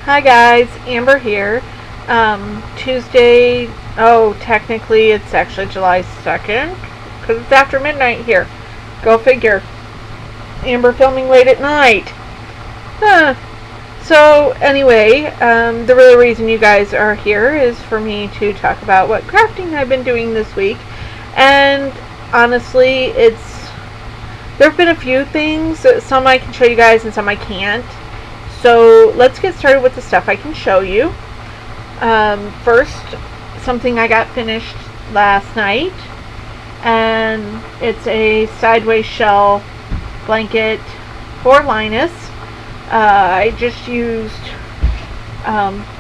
Hi guys, Amber here. Tuesday, technically it's actually July 2nd, because it's after midnight here. Go figure. Amber filming late at night. So anyway, the real reason you guys are here is for me to talk about what crafting I've been doing this week. And honestly, there have been a few things. Some I can show you guys and some I can't. So let's get started with the stuff I can show you. First, something I got finished last night, and it's a sideways shell blanket for Linus. I just used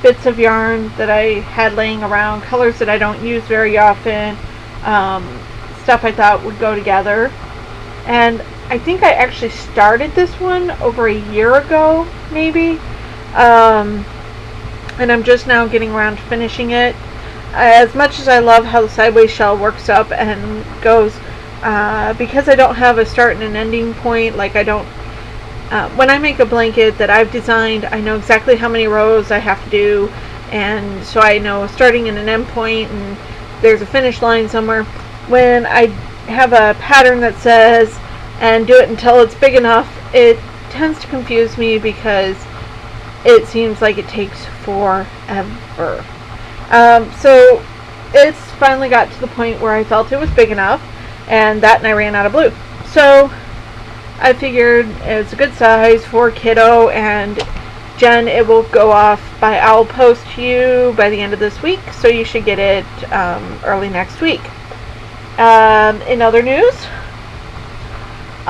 bits of yarn that I had laying around, colors that I don't use very often, stuff I thought would go together. And I think I actually started this one over a year ago, maybe. And I'm just now getting around to finishing it. As much as I love how the sideways shell works up and goes, because I don't have a start and an ending point, like I don't, when I make a blanket that I've designed, I know exactly how many rows I have to do, and so I know a starting and an end point, and there's a finish line somewhere. When I have a pattern that says, and do it until it's big enough, it tends to confuse me because it seems like it takes forever. So it's finally got to the point where I felt it was big enough, and I ran out of blue. So I figured it's a good size for kiddo, and Jen, it will go off by Owl Post to you by the end of this week, so you should get it early next week. In other news,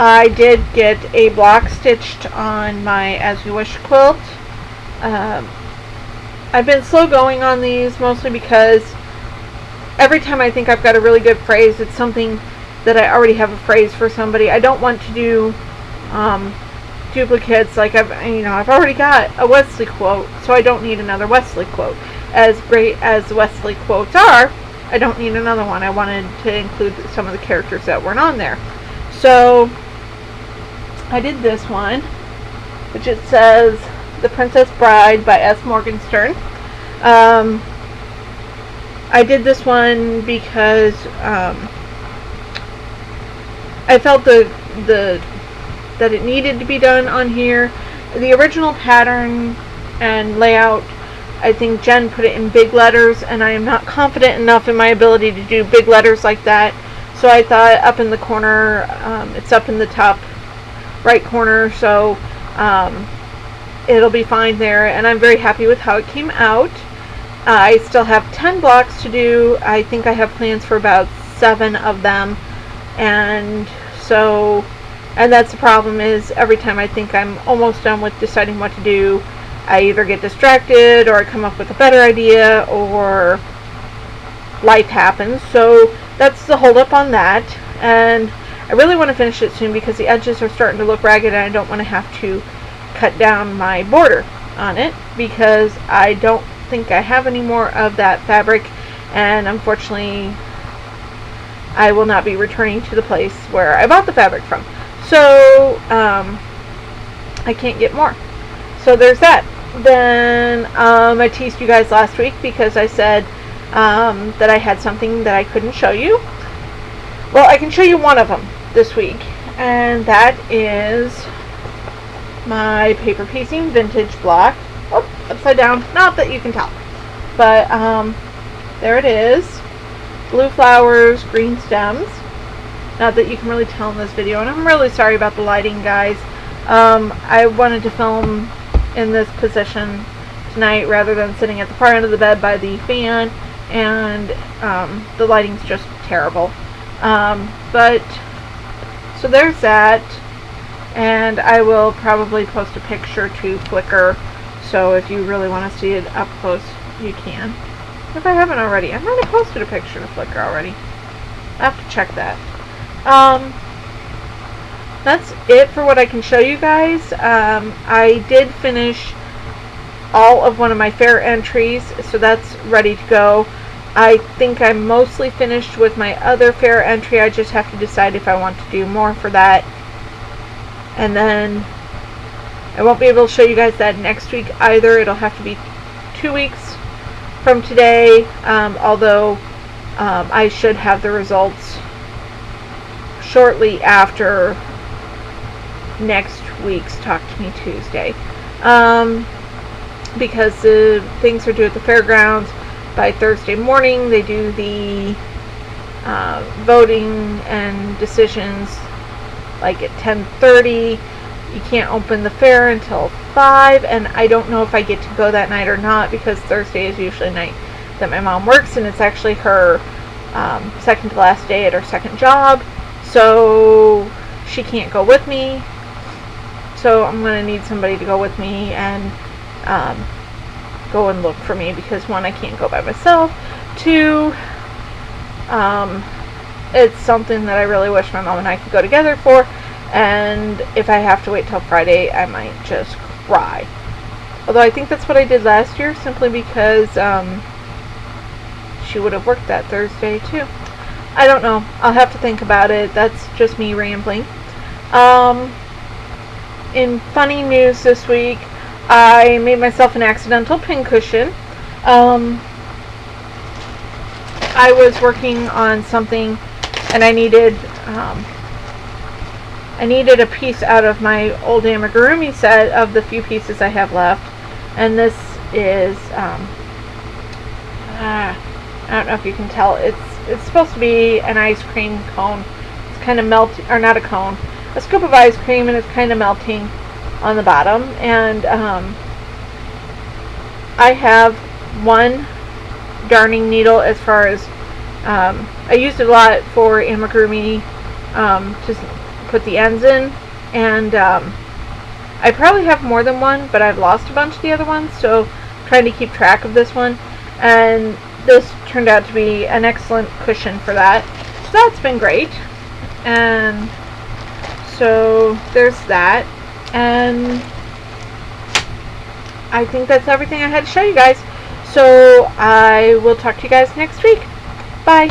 I did get a block stitched on my As You Wish quilt. I've been slow going on these, mostly because every time I think I've got a really good phrase, it's something that I already have a phrase for somebody. I don't want to do duplicates. Like I've already got a Wesley quote, so I don't need another Wesley quote. As great as the Wesley quotes are, I don't need another one. I wanted to include some of the characters that weren't on there. So I did this one, which it says The Princess Bride by S. Morgenstern. I did this one because I felt that it needed to be done on here. The original pattern and layout, I think Jen put it in big letters, and I am not confident enough in my ability to do big letters like that. So I thought up in the corner, it's up in the top right corner, so it'll be fine there, and I'm very happy with how it came out. I still have 10 blocks to do. I think I have plans for about 7 of them, and that's the problem, is every time I think I'm almost done with deciding what to do, I either get distracted or I come up with a better idea, or life happens. So that's the hold up on that, and I really want to finish it soon because the edges are starting to look ragged, and I don't want to have to cut down my border on it because I don't think I have any more of that fabric, and unfortunately I will not be returning to the place where I bought the fabric from, so I can't get more. So there's that. Then I teased you guys last week because I said that I had something that I couldn't show you. Well, I can show you one of them this week, and that is my paper piecing vintage block. Oh, upside down, not that you can tell, but there it is. Blue flowers, green stems. Not that you can really tell in this video, and I'm really sorry about the lighting, guys. I wanted to film in this position tonight rather than sitting at the far end of the bed by the fan, and the lighting's just terrible. But so there's that, and I will probably post a picture to Flickr, so if you really want to see it up close, you can. If I haven't already, I might have posted a picture to Flickr already. I have to check that. That's it for what I can show you guys. I did finish all of one of my fair entries, so that's ready to go. I think I'm mostly finished with my other fair entry. I just have to decide if I want to do more for that. And then I won't be able to show you guys that next week either. It'll have to be 2 weeks from today, although I should have the results shortly after next week's Talk to Me Tuesday, because the things are due at the fairgrounds by Thursday morning. They do the voting and decisions like at 10:30. You can't open the fair until 5, and I don't know if I get to go that night or not, because Thursday is usually a night that my mom works, and it's actually her second to last day at her second job, so she can't go with me. So I'm going to need somebody to go with me and go and look for me, because 1, I can't go by myself. 2, it's something that I really wish my mom and I could go together for, and if I have to wait till Friday, I might just cry. Although I think that's what I did last year, simply because she would have worked that Thursday too. I don't know. I'll have to think about it. That's just me rambling. In funny news this week, I made myself an accidental pincushion. I was working on something, and I needed a piece out of my old amigurumi set of the few pieces I have left, and this is I don't know if you can tell. It's supposed to be an ice cream cone. It's kind of melting, or not a cone, a scoop of ice cream, and it's kind of melting on the bottom. And I have one darning needle, as far as I used it a lot for amigurumi, to put the ends in, and I probably have more than one, but I've lost a bunch of the other ones, so I'm trying to keep track of this one, and this turned out to be an excellent cushion for that. So that's been great. And so there's that, and I think that's everything I had to show you guys. So I will talk to you guys next week. Bye.